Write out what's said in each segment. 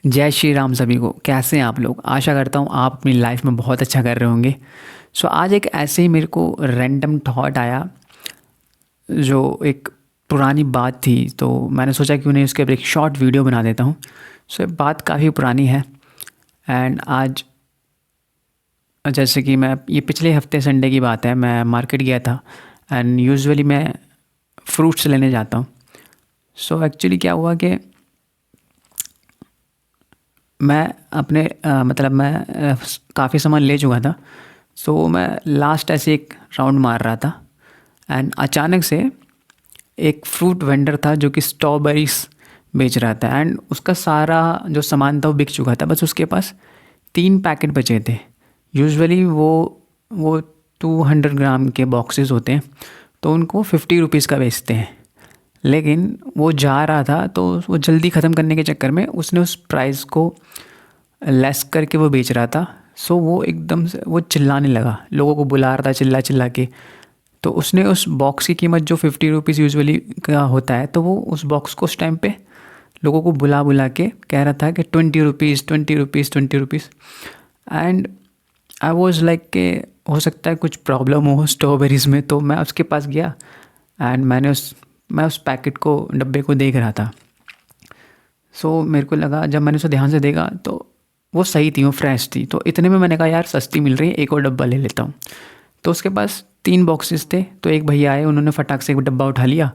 जय श्री राम सभी को। कैसे हैं आप लोग? आशा करता हूँ आप अपनी लाइफ में बहुत अच्छा कर रहे होंगे। आज एक ऐसे ही मेरे को रैंडम थॉट आया, जो एक पुरानी बात थी, तो मैंने सोचा क्यों नहीं उसके ऊपर एक शॉर्ट वीडियो बना देता हूँ। ये बात काफ़ी पुरानी है। एंड आज जैसे कि मैं ये पिछले हफ्ते संडे की बात है, मैं मार्केट गया था। एंड यूजुअली मैं फ्रूट्स लेने जाता हूँ। एक्चुअली क्या हुआ कि मैं अपने मतलब मैं काफ़ी सामान ले चुका था। मैं लास्ट ऐसे एक राउंड मार रहा था। एंड अचानक से एक फ्रूट वेंडर था जो कि स्ट्रॉबेरीज बेच रहा था। एंड उसका सारा जो सामान था वो बिक चुका था, बस उसके पास 3 पैकेट बचे थे। यूजुअली वो 200 ग्राम के बॉक्सेस होते हैं, तो उनको 50 रुपीज़ का बेचते हैं। लेकिन वो जा रहा था, तो वो जल्दी ख़त्म करने के चक्कर में उसने उस प्राइस को लेस करके वो बेच रहा था। वो एकदम से वो चिल्लाने लगा, लोगों को बुला रहा था चिल्ला चिल्ला के। तो उसने उस बॉक्स की कीमत जो 50 रुपीज़ यूजुअली का होता है, तो वो उस बॉक्स को उस टाइम पे लोगों को बुला बुला के कह रहा था कि 20 rupees 20 rupees 20 rupees. And I was like के हो सकता है कुछ प्रॉब्लम हो स्ट्रॉबेरीज़ में। तो मैं उसके पास गया एंड मैं उस पैकेट को, डब्बे को देख रहा था। मेरे को लगा, जब मैंने उसे ध्यान से देखा तो वो सही थी, वो फ्रेश थी। तो इतने में मैंने कहा यार सस्ती मिल रही है, एक और डब्बा ले लेता हूँ। तो उसके पास 3 बॉक्सेस थे, तो एक भैया आए, उन्होंने फटाक से एक डब्बा उठा लिया।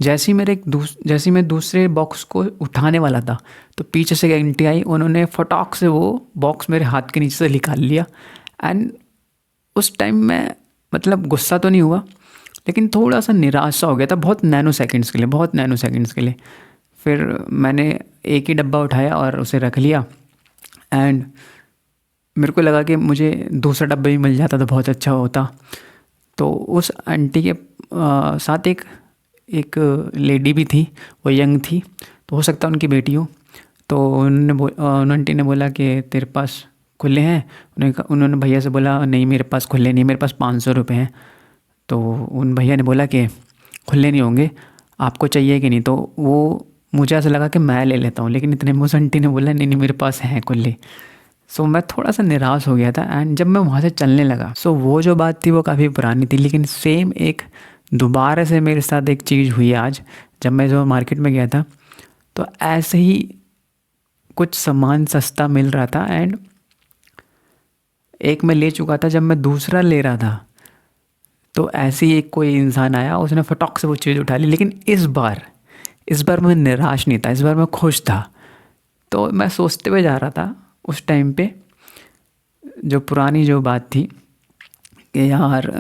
जैसे ही मैं दूसरे बॉक्स को उठाने वाला था, तो पीछे से एक आंटी आई, उन्होंने फटाक से वो बॉक्स मेरे हाथ के नीचे से निकाल लिया। एंड उस टाइम मैं मतलब गुस्सा तो नहीं हुआ, लेकिन थोड़ा सा निराश सा हो गया था, बहुत नैनो सेकंड्स के लिए, बहुत नैनो सेकंड्स के लिए। फिर मैंने एक ही डब्बा उठाया और उसे रख लिया। एंड मेरे को लगा कि मुझे दूसरा डब्बा भी मिल जाता तो बहुत अच्छा होता। तो उस आंटी के साथ एक एक लेडी भी थी, वो यंग थी, तो हो सकता है उनकी बेटी हो। तो उन आंटी ने बोला कि तेरे पास खुले हैं? उन्होंने भैया से बोला नहीं मेरे पास खुले नहीं, मेरे पास 500 रुपये हैं। तो उन भैया ने बोला कि खुले नहीं होंगे, आपको चाहिए कि नहीं? तो वो मुझे ऐसा लगा कि मैं ले लेता हूँ, लेकिन इतने में उस आंटी ने बोला नहीं नहीं मेरे पास हैं खुले। मैं थोड़ा सा निराश हो गया था। एंड जब मैं वहाँ से चलने लगा, वो जो बात थी वो काफ़ी पुरानी थी, लेकिन सेम एक दोबारा से मेरे साथ एक चीज़ हुई आज। जब मैं जो मार्केट में गया था, तो ऐसे ही कुछ सामान सस्ता मिल रहा था। एंड एक मैं ले चुका था, जब मैं दूसरा ले रहा था तो ऐसे ही एक कोई इंसान आया, उसने फटाक से वो चीज़ उठा ली। लेकिन इस बार मैं निराश नहीं था, इस बार मैं खुश था। तो मैं सोचते हुए जा रहा था उस टाइम पे, जो पुरानी जो बात थी कि यार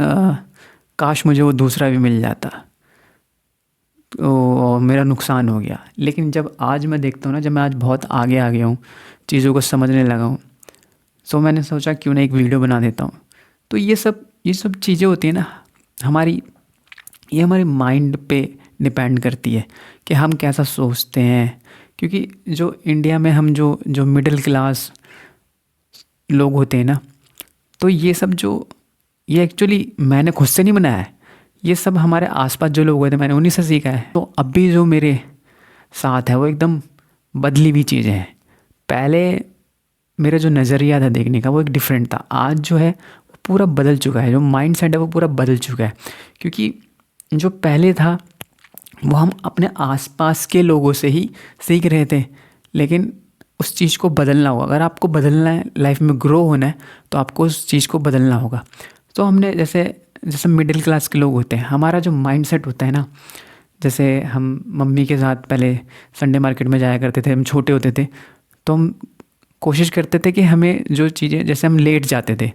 काश मुझे वो दूसरा भी मिल जाता, तो मेरा नुकसान हो गया। लेकिन जब आज मैं देखता हूँ ना, जब मैं आज बहुत आगे आ गया हूँ, चीज़ों को समझने लगा हूँ, मैंने सोचा क्यों ना एक वीडियो बना देता हूँ। तो ये सब चीज़ें होती हैं ना हमारी, ये हमारे माइंड पे डिपेंड करती है कि हम कैसा सोचते हैं। क्योंकि जो इंडिया में हम जो जो मिडिल क्लास लोग होते हैं ना, तो ये एक्चुअली मैंने खुद से नहीं बनाया है, ये सब हमारे आसपास जो लोग हुए थे मैंने उन्हीं से सीखा है। तो अभी जो मेरे साथ है वो एकदम बदली हुई चीज़ें हैं। पहले मेरा जो नज़रिया था देखने का वो एक डिफरेंट था, आज जो है वो पूरा बदल चुका है, जो माइंड सेट है वो पूरा बदल चुका है। क्योंकि जो पहले था वो हम अपने आसपास के लोगों से ही सीख रहे थे, लेकिन उस चीज़ को बदलना होगा। अगर आपको बदलना है, लाइफ में ग्रो होना है, तो आपको उस चीज़ को बदलना होगा। तो हमने जैसे जैसे मिडिल क्लास के लोग होते हैं, हमारा जो माइंडसेट होता है ना, जैसे हम मम्मी के साथ पहले संडे मार्केट में जाया करते थे, हम छोटे होते थे, तो हम कोशिश करते थे कि हमें जो चीज़ें, जैसे हम लेट जाते थे,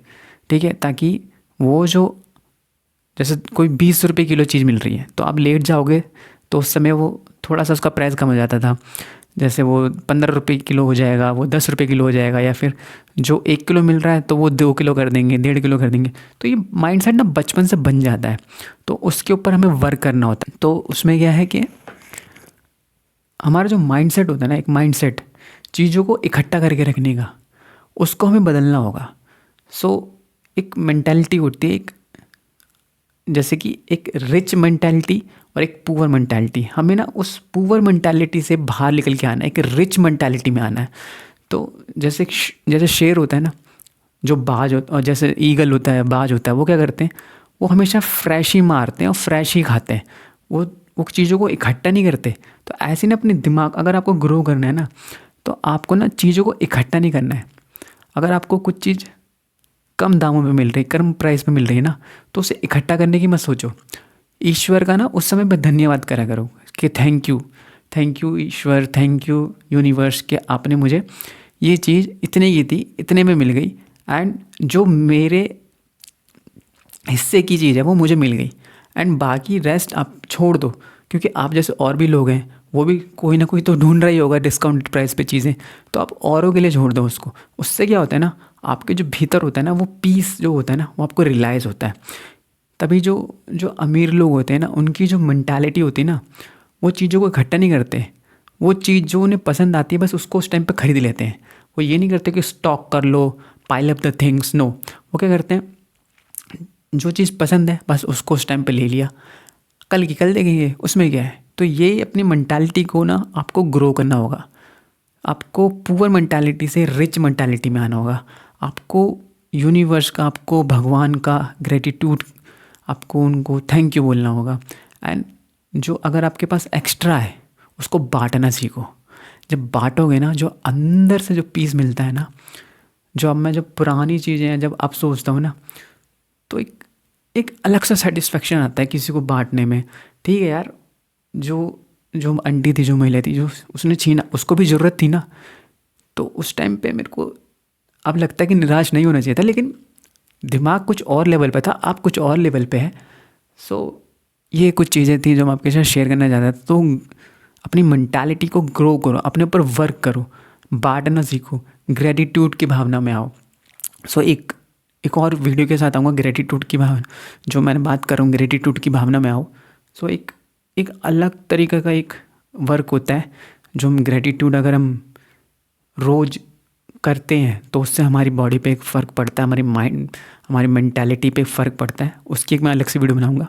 ठीक है, ताकि वो जो जैसे कोई 20 रुपये किलो चीज़ मिल रही है तो आप लेट जाओगे, तो उस समय वो थोड़ा सा उसका प्राइस कम हो जाता था। जैसे वो 15 रुपये किलो हो जाएगा, वो 10 रुपये किलो हो जाएगा, या फिर जो 1 किलो मिल रहा है तो वो 2 किलो कर देंगे, 1.5 किलो कर देंगे। तो ये माइंडसेट ना बचपन से बन जाता है, तो उसके ऊपर हमें वर्क करना होता है। तो उसमें क्या है कि हमारा जो माइंडसेट होता है ना, एक माइंडसेट चीज़ों को इकट्ठा करके रखने का, उसको हमें बदलना होगा। एक मेंटालिटी होती है, एक जैसे कि एक रिच मेंटालिटी और एक पुअर मेंटालिटी। हमें ना उस पुअर मेंटालिटी से बाहर निकल के आना है, एक रिच मेंटालिटी में आना है। तो जैसे शेर होता है ना, जो बाज होता, और जैसे ईगल होता है, बाज होता है, वो क्या करते हैं, वो हमेशा फ्रेश ही मारते हैं और फ्रेश ही खाते हैं। वो चीज़ों को इकट्ठा नहीं करते। तो ऐसे ना अपने दिमाग, अगर आपको ग्रो करना है ना, तो आपको ना चीज़ों को इकट्ठा नहीं करना है। अगर आपको कुछ चीज़ कम दामों में मिल रही, कम प्राइस में मिल रही है ना, तो उसे इकट्ठा करने की मत सोचो। ईश्वर का ना उस समय पर धन्यवाद करा करो कि thank you Ishwar, thank you universe, कि आपने मुझे ये चीज़ इतने की थी, इतने में मिल गई, एंड जो मेरे हिस्से की चीज़ है वो मुझे मिल गई, एंड बाकी रेस्ट आप छोड़ दो। क्योंकि आप जैसे और भी लोग हैं, वो भी कोई ना कोई तो ढूंढ रहा ही होगा डिस्काउंटेड प्राइस पे चीज़ें, तो आप औरों के लिए छोड़ दो उसको। उससे क्या होता है ना, आपके जो भीतर होता है ना, वो पीस जो होता है ना, वो आपको रियलाइज़ होता है। तभी जो जो अमीर लोग होते हैं ना, उनकी जो मेंटालिटी होती है ना, वो चीज़ों को इकट्ठा नहीं करते। वो चीज़ जो उन्हें पसंद आती है बस उसको उस टाइम पे खरीद लेते हैं। वो ये नहीं करते कि स्टॉक कर लो, pile up the things, no. वो क्या करते हैं, जो चीज़ पसंद है बस उसको उस टाइम पे ले लिया, कल की कल देखेंगे, उसमें क्या है। तो ये अपनी मेंटालिटी को ना आपको ग्रो करना होगा। आपको पुअर मेंटालिटी से रिच मेंटालिटी में आना होगा। आपको यूनिवर्स का, आपको भगवान का ग्रेटिट्यूड, आपको उनको थैंक यू बोलना होगा। एंड जो अगर आपके पास एक्स्ट्रा है उसको बांटना सीखो। जब बांटोगे ना, जो अंदर से जो पीस मिलता है ना, जो अब मैं जब पुरानी चीज़ें हैं जब अब सोचता हूँ ना, तो एक एक अलग सा सेटिस्फेक्शन आता है किसी को बांटने में। ठीक है यार, जो जो आंटी थी, जो महिला थी, जो उसने छीना, उसको भी ज़रूरत थी ना। तो उस टाइम पे मेरे को अब लगता है कि निराश नहीं होना चाहिए था, लेकिन दिमाग कुछ और लेवल पे था, आप कुछ और लेवल पे है। सो ये कुछ चीज़ें थी जो मैं आपके साथ शेयर करना चाहता था। तो अपनी मेंटालिटी को ग्रो करो, अपने ऊपर वर्क करो, बांटना सीखो, ग्रेटिट्यूड की भावना में आओ। सो एक और वीडियो के साथ आऊँगा, ग्रेटिट्यूड की भावना, जो मैंने बात कर रहा हूँ, ग्रेटिट्यूड की भावना में आओ। सो एक एक अलग तरीके का एक वर्क होता है, जो हम ग्रेटिट्यूड अगर हम रोज़ करते हैं तो उससे हमारी बॉडी पे एक फ़र्क पड़ता है, हमारी माइंड, हमारी मेंटालिटी पे फ़र्क पड़ता है। उसकी एक मैं अलग से वीडियो बनाऊंगा।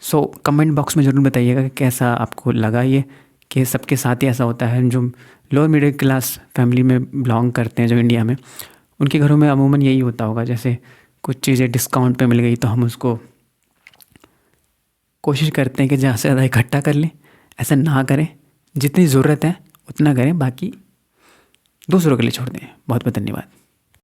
सो कमेंट बॉक्स में ज़रूर बताइएगा कि कैसा आपको लगा ये, कि सबके साथ ही ऐसा होता है। जो लोअर मिडिल क्लास फैमिली में बिलोंग करते हैं, जो इंडिया में, उनके घरों में अमूमन यही होता होगा। जैसे कुछ चीज़ें डिस्काउंट पे मिल गई तो हम उसको कोशिश करते हैं कि ज़्यादा से ज़्यादा इकट्ठा कर लें। ऐसा ना करें, जितनी ज़रूरत है उतना करें, बाकी दूसरों के लिए छोड़ दें। बहुत बहुत धन्यवाद।